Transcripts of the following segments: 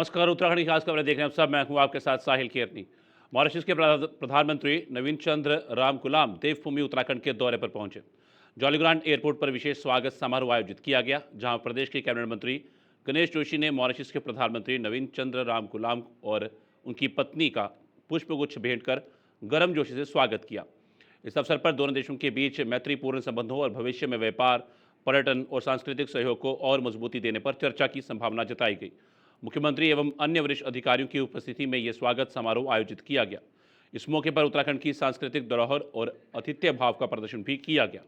नमस्कार। उत्तराखंड की खास खबरें देख रहे हैं आप सब। मैं हूं आपके साथ साहिल केरनी। मॉरिशस के प्रधानमंत्री नवीन चंद्र रामकुलाम देवभूमि उत्तराखंड के दौरे पर पहुंचे। जॉलीग्रांट एयरपोर्ट पर विशेष स्वागत समारोह आयोजित किया गया, जहां प्रदेश के कैबिनेट मंत्री गणेश जोशी ने मॉरिशस के प्रधानमंत्री नवीन चंद्र रामकुलाम और उनकी पत्नी का पुष्पगुच्छ भेंट कर गर्मजोशी से स्वागत किया। इस अवसर पर दोनों देशों के बीच मैत्रीपूर्ण संबंधों और भविष्य में व्यापार, पर्यटन और सांस्कृतिक सहयोग को और मजबूती देने पर चर्चा की संभावना जताई गई। मुख्यमंत्री एवं अन्य वरिष्ठ अधिकारियों की उपस्थिति में यह स्वागत समारोह आयोजित किया गया। इस मौके पर उत्तराखंड की सांस्कृतिक धरोहर और आतिथ्य भाव का प्रदर्शन भी किया गया।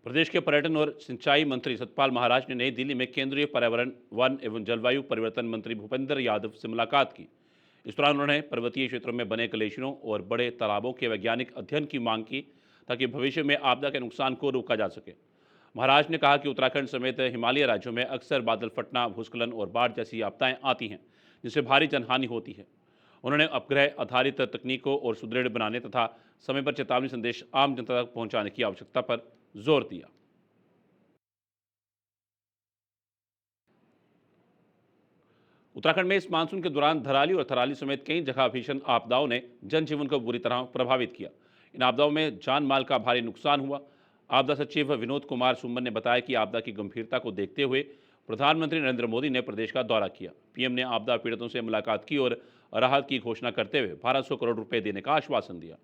प्रदेश के पर्यटन और सिंचाई मंत्री सतपाल महाराज ने नई दिल्ली में केंद्रीय पर्यावरण, वन एवं जलवायु परिवर्तन मंत्री भूपेंद्र यादव से मुलाकात की। इस दौरान उन्होंने पर्वतीय क्षेत्रों में बने ग्लेशियरों और बड़े तालाबों के वैज्ञानिक अध्ययन की मांग की, ताकि भविष्य में आपदा के नुकसान को रोका जा सके। महाराज ने कहा कि उत्तराखंड समेत हिमालयी राज्यों में अक्सर बादल फटना, भूस्खलन और बाढ़ जैसी आपदाएं आती हैं, जिससे भारी जनहानि होती है। उन्होंने उपग्रह आधारित तकनीकों और सुदृढ़ बनाने तथा समय पर चेतावनी संदेश आम जनता तक पहुंचाने की आवश्यकता पर जोर दिया। उत्तराखंड में इस मानसून के दौरान धराली और थराली समेत कई जगह भीषण आपदाओं ने जनजीवन को बुरी तरह प्रभावित किया। इन आपदाओं में जान माल का भारी नुकसान हुआ। आपदा सचिव विनोद कुमार सुमन ने बताया कि आपदा की गंभीरता को देखते हुए प्रधानमंत्री नरेंद्र मोदी ने प्रदेश का दौरा किया। पीएम ने आपदा पीड़ितों से मुलाकात की और राहत की घोषणा करते हुए 1200 करोड़ रुपए देने का आश्वासन दिया।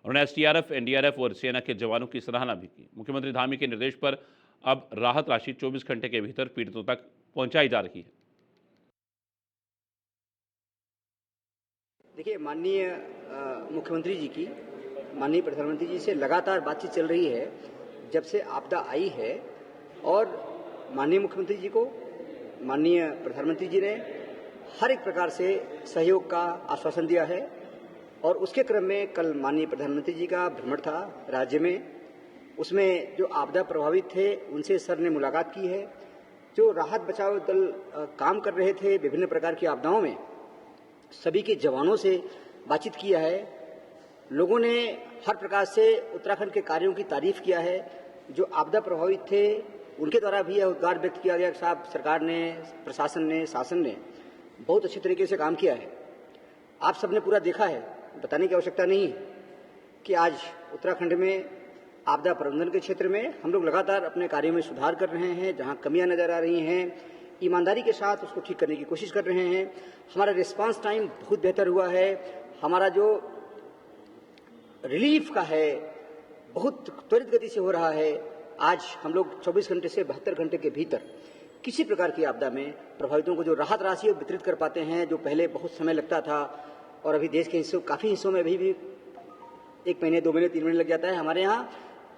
उन्होंने एसडीआरएफ, एनडीआरएफ और सेना के जवानों की सराहना भी की। मुख्यमंत्री धामी के निर्देश पर अब राहत राशि 24 घंटे के भीतर पीड़ितों तक पहुंचाई जा रही है। देखिए, माननीय मुख्यमंत्री जी की माननीय प्रधानमंत्री जी से लगातार बातचीत चल रही है जब से आपदा आई है, और माननीय मुख्यमंत्री जी को माननीय प्रधानमंत्री जी ने हर एक प्रकार से सहयोग का आश्वासन दिया है। और उसके क्रम में कल माननीय प्रधानमंत्री जी का भ्रमण था राज्य में। उसमें जो आपदा प्रभावित थे उनसे सर ने मुलाकात की है। जो राहत बचाव दल काम कर रहे थे विभिन्न प्रकार की आपदाओं में, सभी के जवानों से बातचीत किया है। लोगों ने हर प्रकार से उत्तराखंड के कार्यों की तारीफ किया है। जो आपदा प्रभावित थे उनके द्वारा भी यह उद्गार व्यक्त किया गया कि साहब, सरकार ने, प्रशासन ने, शासन ने बहुत अच्छी तरीके से काम किया है। आप सबने पूरा देखा है, बताने की आवश्यकता नहीं है कि आज उत्तराखंड में आपदा प्रबंधन के क्षेत्र में हम लोग लगातार अपने कार्यों में सुधार कर रहे हैं। जहां कमियां नजर आ रही हैं, ईमानदारी के साथ उसको ठीक करने की कोशिश कर रहे हैं। हमारा रिस्पांस टाइम बहुत बेहतर हुआ है। हमारा जो रिलीफ का है बहुत त्वरित गति से हो रहा है। आज हम लोग 24 घंटे से 72 घंटे के भीतर किसी प्रकार की आपदा में प्रभावितों को जो राहत राशि वितरित कर पाते हैं। जो पहले बहुत समय लगता था और अभी देश के काफी हिस्सों में अभी भी 1 महीने, 2 महीने, 3 महीने लग जाता है। हमारे यहाँ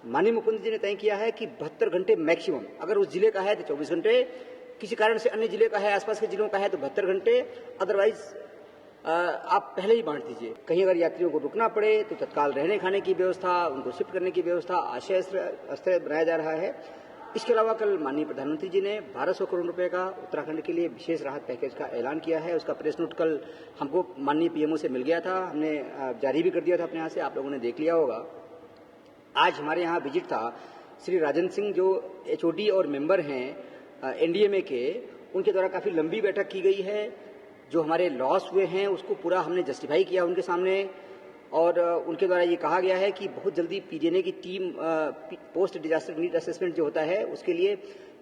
माननीय मुख्यमंत्री जी ने तय किया है कि 72 घंटे मैक्सिमम। अगर उस जिले का है तो 24 घंटे, किसी कारण से अन्य जिले का है, आसपास के जिलों का है तो 72 घंटे। अदरवाइज आप पहले ही बांट दीजिए। कहीं अगर यात्रियों को रुकना पड़े तो तत्काल रहने खाने की व्यवस्था, उनको शिफ्ट करने की व्यवस्था, आश्रय स्थल बनाया जा रहा है। इसके अलावा कल माननीय प्रधानमंत्री जी ने 1200 करोड़ रुपए का उत्तराखंड के लिए विशेष राहत पैकेज का ऐलान किया है। उसका प्रेस नोट कल हमको माननीय पीएमओ से मिल गया था, हमने जारी भी कर दिया था अपने यहाँ से, आप लोगों ने देख लिया होगा। आज हमारे यहाँ विजिट था श्री राजन सिंह, जो एचओडी और मेंबर हैं एनडीएमए के। उनके द्वारा काफी लंबी बैठक की गई है। जो हमारे लॉस हुए हैं उसको पूरा हमने जस्टिफाई किया उनके सामने, और उनके द्वारा ये कहा गया है कि बहुत जल्दी पीडीएनए की team, post disaster need assessment जो होता है उसके लिए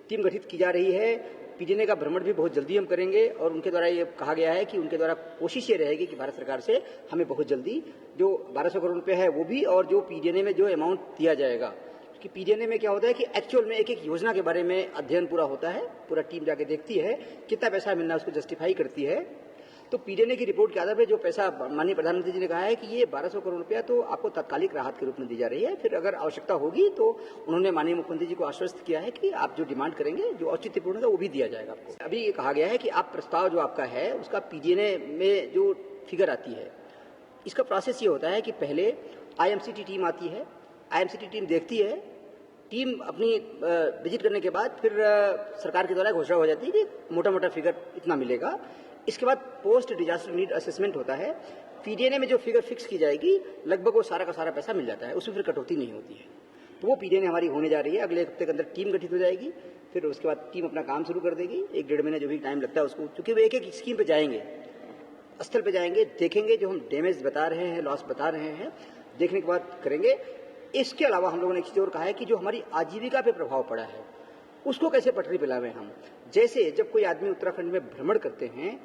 टीम गठित की जा रही है। पीडीएनए का भ्रमण भी बहुत जल्दी हम करेंगे, और उनके द्वारा ये कहा गया है कि उनके द्वारा कोशिश ये रहेगी कि भारत सरकार से हमें बहुत जल्दी जो 1200 करोड़ रुपए है वो भी, और जो पीडीएनए में जो अमाउंट दिया जाएगा, कि पीडीएनए में क्या होता है कि एक्चुअल में एक एक योजना के बारे में अध्ययन पूरा होता है, पूरा टीम जाके देखती है कितना पैसा मिलना है, उसको जस्टिफाई करती है। तो पीडीएनए की रिपोर्ट के आधार पर जो पैसा माननीय प्रधानमंत्री जी ने कहा है कि ये 1200 करोड़ रुपया तो आपको तात्कालिक राहत के रूप में दी जा रही है। फिर अगर आवश्यकता होगी तो उन्होंने माननीय मुख्यमंत्री जी को आश्वस्त किया है कि आप जो डिमांड करेंगे, जो औचित्यपूर्ण है, वो भी दिया जाएगा आपको। अभी ये कहा गया है कि आप प्रस्ताव जो आपका है उसका पीडीएनए में जो फिगर आती है, इसका प्रोसेस ये होता है कि पहले आईएमसीटी टीम आती है, आईएमसीटी टीम देखती है, टीम अपनी विजिट करने के बाद फिर सरकार के द्वारा घोषणा हो जाती है कि मोटा मोटा फिगर इतना मिलेगा। इसके बाद पोस्ट डिजास्टर नीड असेसमेंट होता है। पीडीएनए में जो फिगर फिक्स की जाएगी, लगभग वो सारा का सारा पैसा मिल जाता है, उसमें फिर कटौती नहीं होती है। तो वो पीडीएन हमारी होने जा रही है। अगले हफ्ते के अंदर टीम गठित हो जाएगी, फिर उसके बाद टीम अपना काम शुरू कर देगी। 1-1.5 महीने जो भी टाइम लगता है उसको, क्योंकि वो एक-एक स्कीम पे जाएंगे, स्थल पे जाएंगे, देखेंगे जो हम डैमेज बता रहे हैं, लॉस बता रहे हैं, देखने के बाद करेंगे। इसके अलावा हम लोगों ने एक चीज़ और कहा है कि जो हमारी आजीविका पे प्रभाव पड़ा है उसको कैसे पटरी पे लावें हम। जैसे जब कोई आदमी उत्तराखंड में भ्रमण करते हैं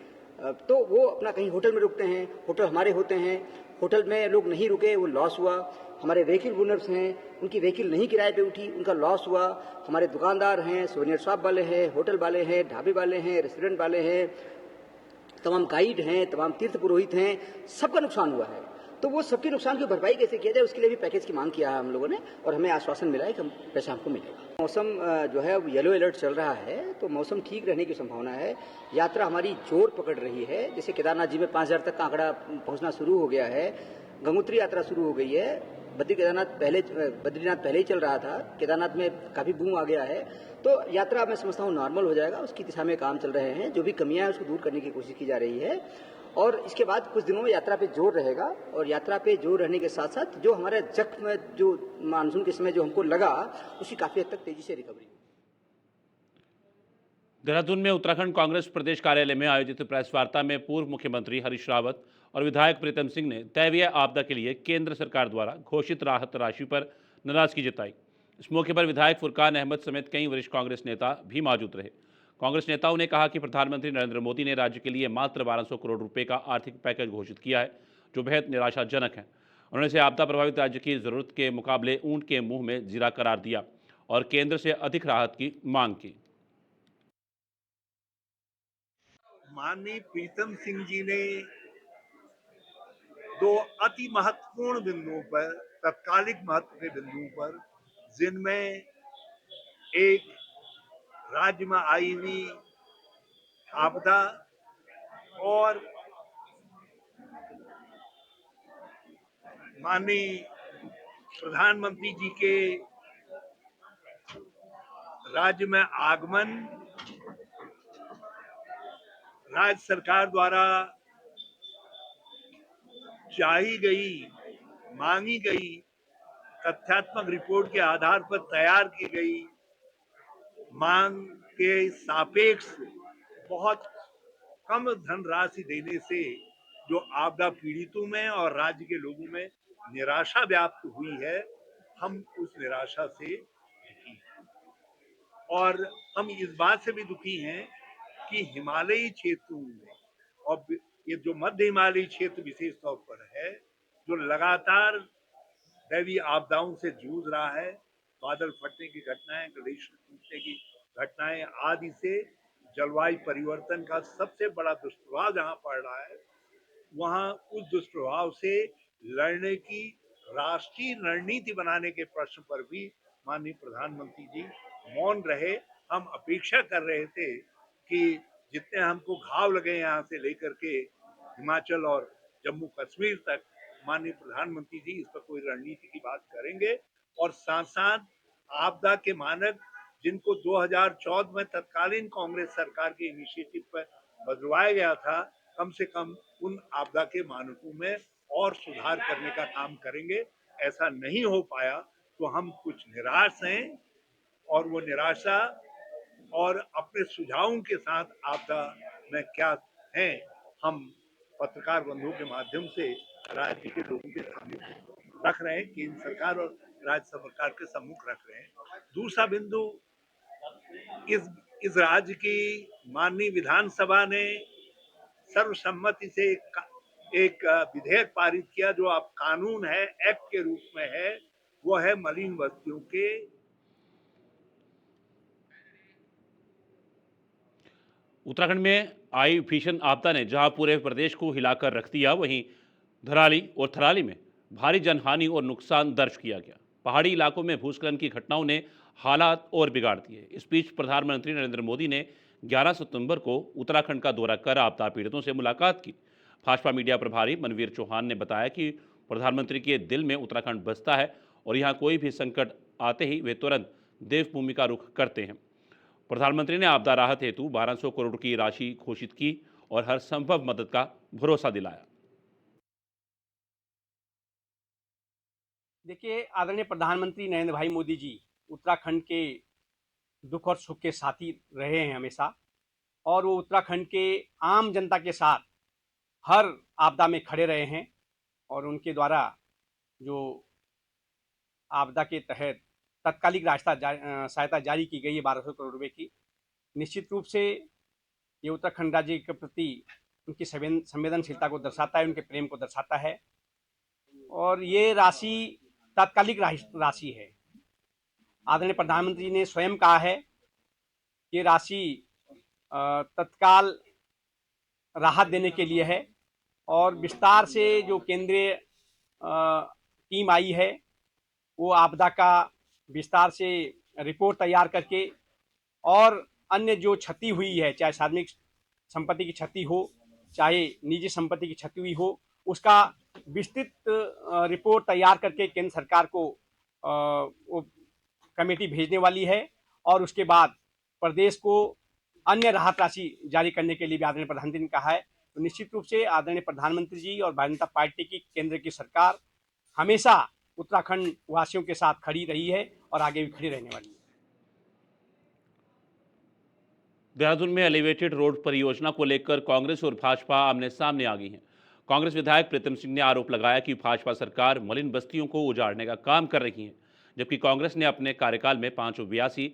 तो वो अपना कहीं होटल में रुकते हैं, होटल हमारे होते हैं, होटल में लोग नहीं रुके, वो लॉस हुआ। हमारे व्हीकल ओनर्स हैं, उनकी व्हीकल नहीं किराए पे उठी, उनका लॉस हुआ। हमारे दुकानदार हैं, सोनियर शॉप वाले हैं, होटल वाले हैं, ढाबे वाले हैं, रेस्टोरेंट वाले हैं, तमाम गाइड हैं, तमाम तीर्थ पुरोहित हैं, सबका नुकसान हुआ है। तो वो सबके नुकसान की भरपाई कैसे किया जाए, उसके लिए भी पैकेज की मांग किया है हम लोगों ने, और हमें आश्वासन मिला है कि पैसा हमको मिलेगा। मौसम जो है अब येलो अलर्ट चल रहा है, तो मौसम ठीक रहने की संभावना है। यात्रा हमारी जोर पकड़ रही है। जैसे केदारनाथ जी में 5000 तक का आंकड़ा पहुंचना शुरू हो गया है, गंगोत्री यात्रा शुरू हो गई है। बद्रीनाथ पहले ही चल रहा था, केदारनाथ में काफ़ी बूम आ गया है। तो यात्रा मैं समझता हूँ नॉर्मल हो जाएगा, उसकी दिशा में काम चल रहे हैं। जो भी कमियां हैं उसको दूर करने की कोशिश की जा रही है, और इसके बाद कुछ दिनों में यात्रा पे जोर रहेगा। और यात्रा पे जोर रहने के साथ साथ जो हमारे जख्म जो मानसून के समय जो हमको लगा, उसकी काफ़ी हद तक तेजी से रिकवरी। देहरादून में उत्तराखंड कांग्रेस प्रदेश कार्यालय में आयोजित प्रेस वार्ता में पूर्व मुख्यमंत्री हरीश रावत और विधायक प्रीतम सिंह ने दैवीय आपदा के लिए केंद्र सरकार द्वारा घोषित राहत राशि पर नाराजगी जताई। इस मौके पर विधायक फुरकान अहमद समेत कई वरिष्ठ कांग्रेस नेता भी मौजूद रहे। कांग्रेस नेताओं ने कहा कि प्रधानमंत्री नरेंद्र मोदी ने राज्य के लिए मात्र 1200 करोड़ रुपए का आर्थिक पैकेज घोषित किया है, जो बेहद निराशाजनक है। उन्होंने इसे आपदा प्रभावित राज्य की जरूरत के मुकाबले ऊंट के मुंह में जीरा करार दिया और केंद्र से अधिक राहत की मांग की। माननीय प्रीतम सिंह जी ने दो अति महत्वपूर्ण बिंदुओं पर, तत्कालिक महत्व के बिंदुओं पर, जिनमें एक राज्य में आई हुई आपदा और माननीय प्रधानमंत्री जी के राज्य में आगमन, राज्य सरकार द्वारा चाही गई, मांगी गई, तथ्यात्मक रिपोर्ट के आधार पर तैयार की गई मांग के सापेक्ष बहुत कम धनराशि देने से जो आपदा पीड़ितों में और राज्य के लोगों में निराशा व्याप्त हुई है, हम उस निराशा से दुखी हैं। और हम इस बात से भी दुखी हैं कि हिमालयी क्षेत्रों में, और ये जो मध्य हिमालयी क्षेत्र विशेष तौर पर है, जो लगातार दैवीय आपदाओं से जूझ रहा है, बादल फटने की घटनाएं, ग्लेशियर टूटने की घटनाएं आदि से जलवायु परिवर्तन का सबसे बड़ा दुष्प्रभाव जहां पड़ रहा है, वहां उस दुष्प्रभाव से लड़ने की राष्ट्रीय रणनीति बनाने के प्रश्न पर भी माननीय प्रधानमंत्री जी मौन रहे। हम अपेक्षा कर रहे थे कि जितने हमको घाव लगे यहाँ से लेकर के हिमाचल और जम्मू कश्मीर तक, माननीय प्रधानमंत्री जी इस पर कोई रणनीति की बात करेंगे, और साथ साथ आपदा के मानक जिनको 2014 में तत्कालीन कांग्रेस सरकार के इनिशिएटिव पर बदलवाया गया था, कम से कम उन आपदा के मानकों में और सुधार करने का काम करेंगे। ऐसा नहीं हो पाया तो हम कुछ निराश हैं, और वो निराशा और अपने सुझावों के साथ आपदा में क्या हैं, हम पत्रकार बंधुओं के माध्यम से राज्य के लोगों के सामने रख रहे हैं, केंद्र सरकार और राज्य सरकार के सम्मुख रख रहे हैं। दूसरा बिंदु, इस राज्य की माननीय विधानसभा ने सर्वसम्मति से एक विधेयक पारित किया, जो अब कानून है, एक्ट के रूप में है, वो है मलिन बस्तियों के। उत्तराखंड में आई भीषण आपदा ने जहां पूरे प्रदेश को हिलाकर रख दिया, वहीं धराली और थराली में भारी जनहानि और नुकसान दर्ज किया गया। पहाड़ी इलाकों में भूस्खलन की घटनाओं ने हालात और बिगाड़ दिए। इस बीच प्रधानमंत्री नरेंद्र मोदी ने 11 सितंबर को उत्तराखंड का दौरा कर आपदा पीड़ितों से मुलाकात की। भाजपा मीडिया प्रभारी मनवीर चौहान ने बताया कि प्रधानमंत्री के दिल में उत्तराखंड बसता है और यहाँ कोई भी संकट आते ही वे तुरंत देवभूमि का रुख करते हैं। प्रधानमंत्री ने आपदा राहत हेतु 1200 करोड़ की राशि घोषित की और हर संभव मदद का भरोसा दिलाया। देखिए, आदरणीय प्रधानमंत्री नरेंद्र भाई मोदी जी उत्तराखंड के दुख और सुख के साथी रहे हैं हमेशा, और वो उत्तराखंड के आम जनता के साथ हर आपदा में खड़े रहे हैं। और उनके द्वारा जो आपदा के तहत तत्कालिक सहायता जारी की गई है 1200 करोड़ रुपए की, निश्चित रूप से ये उत्तराखंड राज्य के प्रति उनकी संवेदनशीलता को दर्शाता है, उनके प्रेम को दर्शाता है। और ये राशि तात्कालिक राशि है। आदरणीय प्रधानमंत्री ने स्वयं कहा है कि राशि तत्काल राहत देने के लिए है, और विस्तार से जो केंद्रीय टीम आई है वो आपदा का विस्तार से रिपोर्ट तैयार करके, और अन्य जो क्षति हुई है, चाहे सार्वजनिक संपत्ति की क्षति हो चाहे निजी संपत्ति की क्षति हुई हो, उसका विस्तृत रिपोर्ट तैयार करके केंद्र सरकार को वो कमेटी भेजने वाली है। और उसके बाद प्रदेश को अन्य राहत राशि जारी करने के लिए भी आदरणीय प्रधानमंत्री ने कहा है। तो निश्चित रूप से आदरणीय प्रधानमंत्री जी और भारतीय जनता पार्टी की केंद्र की सरकार हमेशा उत्तराखंड वासियों के साथ खड़ी रही है और आगे भी खड़ी रहने वाली है। देहरादून में एलिवेटेड रोड परियोजना को लेकर कांग्रेस और भाजपा आमने सामने आ गई हैं। कांग्रेस विधायक प्रीतम सिंह ने आरोप लगाया कि भाजपा सरकार मलिन बस्तियों को उजाड़ने का काम कर रही है, जबकि कांग्रेस ने अपने कार्यकाल में 582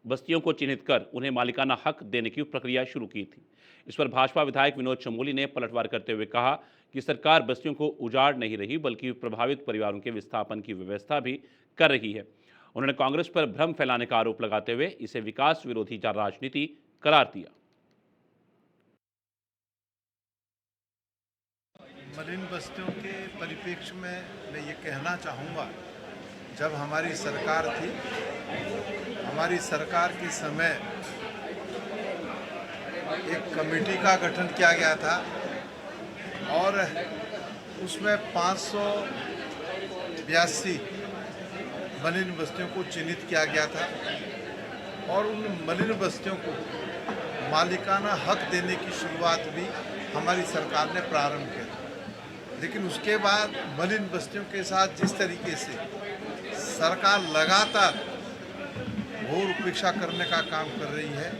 बस्तियों को चिन्हित कर उन्हें मालिकाना हक देने की प्रक्रिया शुरू की थी। इस पर भाजपा विधायक विनोद चमोली ने पलटवार करते हुए कहा कि सरकार बस्तियों को उजाड़ नहीं रही बल्कि प्रभावित परिवारों के विस्थापन की व्यवस्था भी कर रही है। उन्होंने कांग्रेस पर भ्रम फैलाने का आरोप लगाते हुए इसे विकास विरोधी राजनीति करार दिया। मलिन बस्तियों के परिप्रेक्ष्य में मैं ये कहना चाहूँगा, जब हमारी सरकार थी, हमारी सरकार के समय एक कमेटी का गठन किया गया था और उसमें 582 मलिन बस्तियों को चिन्हित किया गया था और उन मलिन बस्तियों को मालिकाना हक देने की शुरुआत भी हमारी सरकार ने प्रारंभ किया। लेकिन उसके बाद मलिन बस्तियों के साथ जिस तरीके से सरकार लगातार घोर उपेक्षा करने का काम कर रही है,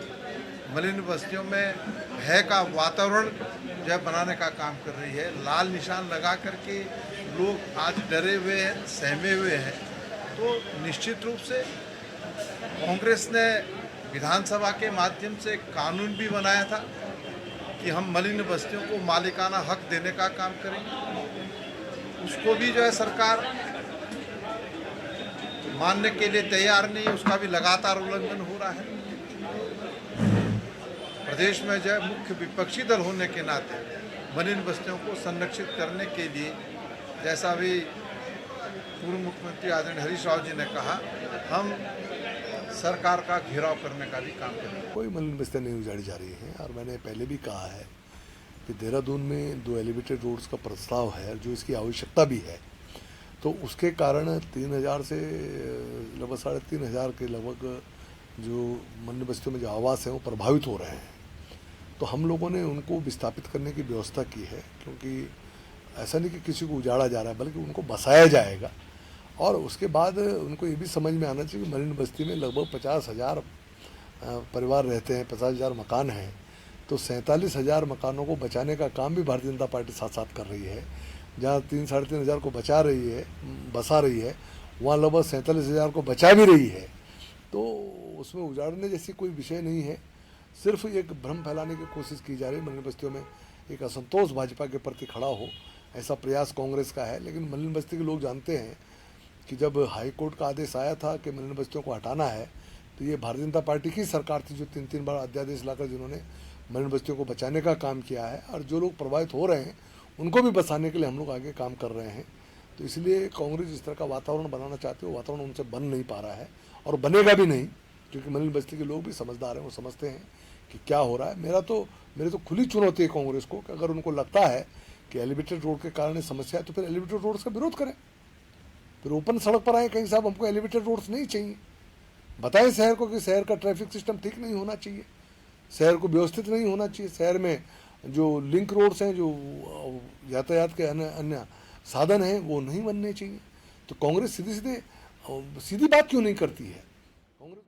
मलिन बस्तियों में भय का वातावरण जो है बनाने का काम कर रही है, लाल निशान लगा करके लोग आज डरे हुए हैं, सहमे हुए हैं, तो निश्चित रूप से कांग्रेस ने विधानसभा के माध्यम से कानून भी बनाया था कि हम मलिन बस्तियों को मालिकाना हक देने का काम करेंगे। उसको भी जो है सरकार मानने के लिए तैयार नहीं, उसका भी लगातार उल्लंघन हो रहा है। प्रदेश में जो है मुख्य विपक्षी दल होने के नाते मलिन बस्तियों को संरक्षित करने के लिए, जैसा भी पूर्व मुख्यमंत्री आदरणीय हरीश राव जी ने कहा, हम सरकार का घेराव करने का भी काम करेंगे। कोई मलिन बस्तियाँ नहीं उजाड़ी जा रही हैं और मैंने पहले भी कहा है कि देहरादून में 2 एलिवेटेड रोड्स का प्रस्ताव है जो इसकी आवश्यकता भी है, तो उसके कारण 3000 से लगभग 3500 के लगभग जो मलिन बस्तियों में जो आवास हैं वो प्रभावित हो रहे हैं। तो हम लोगों ने उनको विस्थापित करने की व्यवस्था की है, क्योंकि ऐसा नहीं कि किसी को उजाड़ा जा रहा है बल्कि उनको बसाया जाएगा। और उसके बाद उनको ये भी समझ में आना चाहिए कि मलिन बस्ती में लगभग 50,000 परिवार रहते हैं, 50,000 मकान हैं, तो 47,000 मकानों को बचाने का काम भी भारतीय जनता पार्टी साथ साथ कर रही है। जहाँ 3-3.5 हज़ार को बचा रही है, बसा रही है, वहाँ लगभग 47,000 को बचा भी रही है। तो उसमें उजाड़ने जैसी कोई विषय नहीं है, सिर्फ एक भ्रम फैलाने की कोशिश की जा रही है। मलिन बस्तियों में एक असंतोष भाजपा के प्रति खड़ा हो, ऐसा प्रयास कांग्रेस का है। लेकिन मलिन बस्ती के लोग जानते हैं कि जब हाई कोर्ट का आदेश आया था कि मलिन बस्तियों को हटाना है, तो ये भारतीय जनता पार्टी की सरकार थी जो 3-3 बार अध्यादेश लाकर जिन्होंने मलिन बस्तियों को बचाने का काम किया है। और जो लोग प्रभावित हो रहे हैं उनको भी बचाने के लिए हम लोग आगे काम कर रहे हैं। तो इसलिए कांग्रेस जिस तरह का वातावरण बनाना चाहती है वो वातावरण उनसे बन नहीं पा रहा है और बनेगा भी नहीं, क्योंकि मलिन बस्ती के लोग भी समझदार हैं, वो समझते हैं कि क्या हो रहा है। मेरे तो खुली चुनौती है कांग्रेस को कि अगर उनको लगता है कि एलिवेटेड रोड के कारण समस्या है तो फिर एलिवेटेड रोड्स का विरोध करें, फिर ओपन सड़क पर आए कहीं साहब हमको एलिवेटेड रोड्स नहीं चाहिए। बताएं शहर को कि शहर का ट्रैफिक सिस्टम ठीक नहीं होना चाहिए, शहर को व्यवस्थित नहीं होना चाहिए, शहर में जो लिंक रोड्स हैं, जो यातायात के अन्य साधन हैं वो नहीं बनने चाहिए। तो कांग्रेस सीधी बात क्यों नहीं करती है? कांग्रेस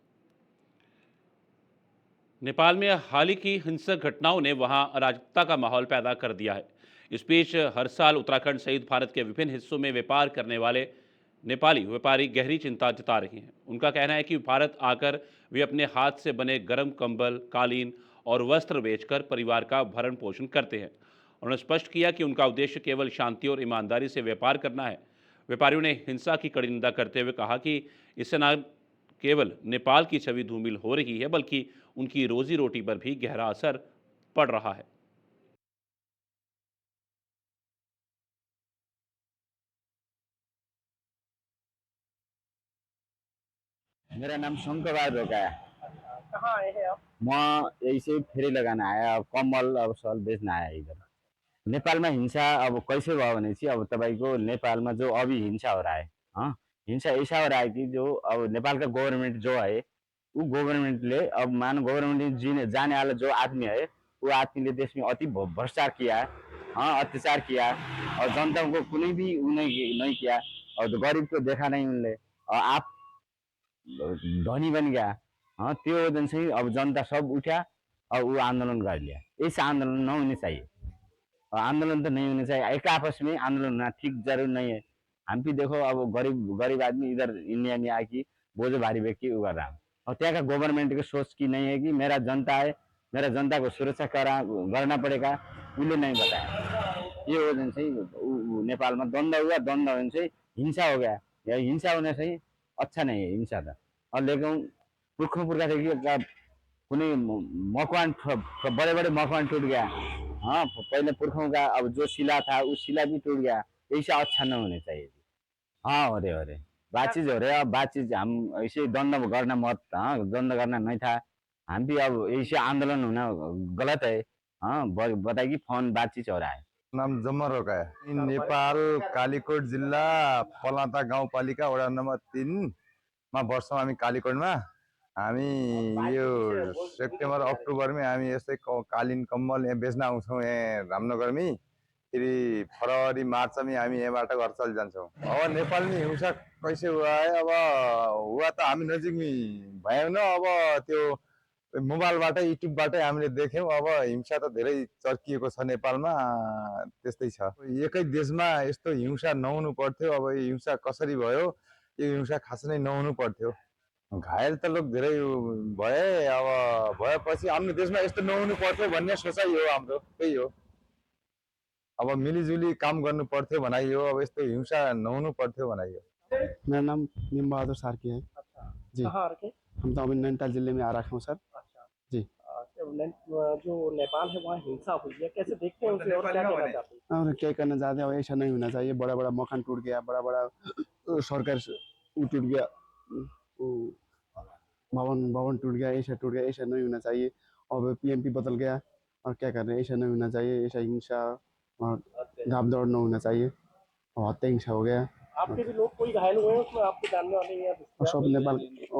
नेपाल में हाल ही की हिंसक घटनाओं ने वहां अराजकता का माहौल पैदा कर दिया है। इस बीच हर साल उत्तराखंड सहित भारत के विभिन्न हिस्सों में व्यापार करने वाले नेपाली व्यापारी गहरी चिंता जता रहे हैं। उनका कहना है कि भारत आकर वे अपने हाथ से बने गर्म कंबल, कालीन और वस्त्र बेचकर परिवार का भरण पोषण करते हैं। उन्होंने स्पष्ट किया कि उनका उद्देश्य केवल शांति और ईमानदारी से व्यापार करना है। व्यापारियों ने हिंसा की कड़ी निंदा करते हुए कहा कि इससे न केवल नेपाल की छवि धूमिल हो रही है, बल्कि उनकी रोजी रोटी पर भी गहरा असर पड़ रहा है। मेरा नाम शंकर बहादुर रोका है। कहाँ आए हैं आप? म यही से फेरी लगाना आया, अब कम्बल अब सल बेच्न आया इधर। नेपालमा हिंसा अब कैसे भयो भने चाहिँ अब तपाईँको नेपालमा जो अभी हिंसा हो रहा है, हाँ, हिंसा ऐसा हो रहा है कि जो अब नेपाल का गवर्नमेंट जो है वो गवर्नमेंट ले अब मान गवर्नमेंट जीने जाने वाला जो आदमी है वो आदमी ने देश में अति भ्रष्टाचार किया है, हाँ, अत्याचार किया है और जनता को कुछ भी नहीं किया और गरीब को देखा नहीं उनने और आप धनी बन गया। हाँ, त्यो वजह से अब जनता सब उठा और वो आंदोलन कर लिया। इस आंदोलन न होनी चाहिए और आंदोलन तो नहीं होना चाहिए, एक आपस में आंदोलन होना ठीक जरूर नहीं है। हम भी देखो अब गरीब आदमी इधर इंडिया में आके बोझ भारी व्यक्ति के कर रहा और ત્યાં का गवर्नमेंट की सोच की नहीं है कि मेरा जनता है, मेरा जनता को सुरक्षा करना पड़ेगा, उन्हें नहीं बताया। ये वजह से नेपाल में द्वंद्व हुआ, द्वंद्व होने से हिंसा हो गया। यह हिंसा होने से अच्छा नहीं है हिंसा था। और लेकिन पुरखों पुरखा देखिए कुनै मकवान बड़े बड़े मकवान टूट गया। हाँ, पहले पुरखों का अब जो शिला था उस शिला भी टूट गया। ऐसा अच्छा नहीं होने चाहिए। हाँ, हो रहे बातचीत हो रहे, अब बातचीत हम ऐसे द्वंद्व करना मत, हाँ, द्वंद्व करना नहीं था। हम भी अब ऐसे आंदोलन होना गलत है। हाँ, बताइए कि फोन बातचीत हो रहा है। नाम जम्मर रोका है। नेपाल कालीकोट जिल्ला पलाता गाउँपालिका वडा नम्बर 3 मा वर्षमा हामी कालीकोटमा हामी यो सेप्टेम्बर अक्टोबरमै हामी यस्तै कालीन कम्बल यहाँ बेच्न आउँछौँ यहाँ रामनगरमै। फेरि फरवरी मार्च में हामी यहाँबाट घर चल जान्छौँ। अब नेपाल में हिंसा कैसे हुआ है, अब हुआ त हामी नजिकमै भयौँ न। अब त्यो मोबाइलबाट युट्युबबाटै हामीले देख्यौँ। अब हिंसा त धेरै चर्किएको छ नेपालमा, त्यस्तै छ। एकै देशमा यस्तो हिंसा नहुनु पर्थ्यो। अब यो हिंसा कसरी भयो, यो हिंसा खास नै नहुनु पर्थ्यो। घायल त लोग धेरै भए, अब भएपछि हाम्रो देशमा यस्तो नहुनु पर्थ्यो भन्ने सोचाइ हो हाम्रो, त्यही हो। अब मिलिजुली काम गर्नु पर्थ्यो भनाइयो, अब यस्तो हिंसा नहुनु पर्थ्यो भनाइयो। मेरा नाम नीम बहादुर सार्की है। जी, कहाँ आ रखे? हम तो अभी नैनीताल जिले में आ रखा हूँ सर। जी, जो नेपाल है वहाँ हिंसा हुई है, कैसे देखते हैं उसे और क्या कहना चाहते हैं? और क्या करना चाहते हैं, ऐसा नहीं होना चाहिए। बड़ा बड़ा मकान टूट गया, बड़ा बड़ा सरकार टूट गया, भवन टूट गया, ऐसा टूट गया, ऐसा नहीं होना चाहिए। अब पीएमपी बदल गया और क्या कर रहे हैं, ऐसा नहीं होना चाहिए। ऐसा हिंसा और दाब दौड़ नहीं होना चाहिए और हत्या हिंसा हो गया। आपके भी लोग कोई घायल हुए हैं उसमें, आपके जानने वाले या और सब नेपाल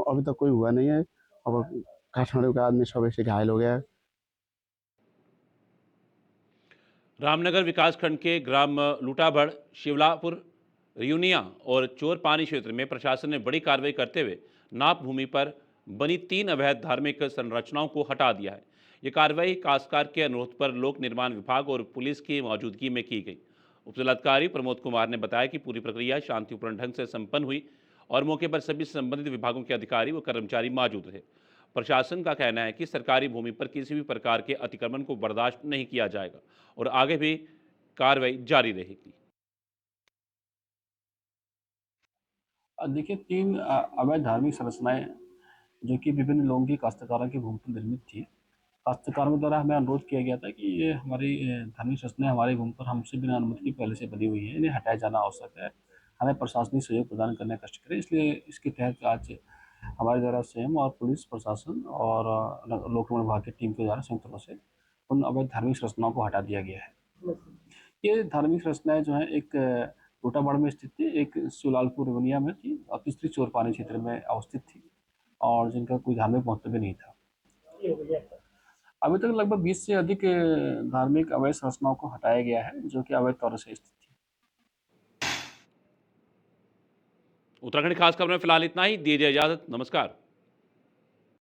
अभी तक कोई हुआ नहीं है। अब काठमांडू का आदमी सब ऐसे घायल हो गया है। रामनगर विकासखंड के ग्राम लूटाभड़, शिवलापुर, रियूनिया और चोरपानी क्षेत्र में प्रशासन ने बड़ी कार्रवाई करते हुए नाप भूमि पर बनी 3 अवैध धार्मिक संरचनाओं को हटा दिया है। ये कार्रवाई काश्तकार के अनुरोध पर लोक निर्माण विभाग और पुलिस की मौजूदगी में की गई। उपजिलाधिकारी प्रमोद कुमार ने बताया कि पूरी प्रक्रिया शांतिपूर्ण ढंग से संपन्न हुई और मौके पर सभी संबंधित विभागों के अधिकारी व कर्मचारी मौजूद थे। प्रशासन का कहना है कि सरकारी भूमि पर किसी भी प्रकार के अतिक्रमण को बर्दाश्त नहीं किया जाएगा और आगे भी कार्रवाई जारी रहेगी। देखिए, 3 अवैध धार्मिक संरचनाएं जो कि विभिन्न लोगों की काश्तकारों की भूमि पर निर्मित थी। काश्तकारों द्वारा हमें अनुरोध किया गया था कि ये हमारी धार्मिक संरचनाएं हमारी भूमि पर हमसे बिना अनुमति के पहले से बनी हुई है, इन्हें हटाया जाना आवश्यक है। हमें प्रशासनिक सहयोग प्रदान करने का कष्ट करें। इसलिए इसके तहत आज हमारे द्वारा स्वयं और पुलिस प्रशासन और लोक निर्माण विभाग की टीम के द्वारा संयुक्त रूप से उन अवैध धार्मिक संरचनाओं को हटा दिया गया है। ये धार्मिक संरचनाएं जो है एक लूटाबाड़ में स्थित थी, एक शिवलालपुर रिवनिया में थी और तीसरी चोरपानी क्षेत्र में अवस्थित थी और जिनका कोई धार्मिक महत्व भी नहीं था। अभी तक लगभग 20 से अधिक धार्मिक अवैध संरचनाओं को हटाया गया है जो कि अवैध तौर से स्थित थी। उत्तराखंड खास खबर में फिलहाल इतना ही। दीजिए इजाजत, नमस्कार।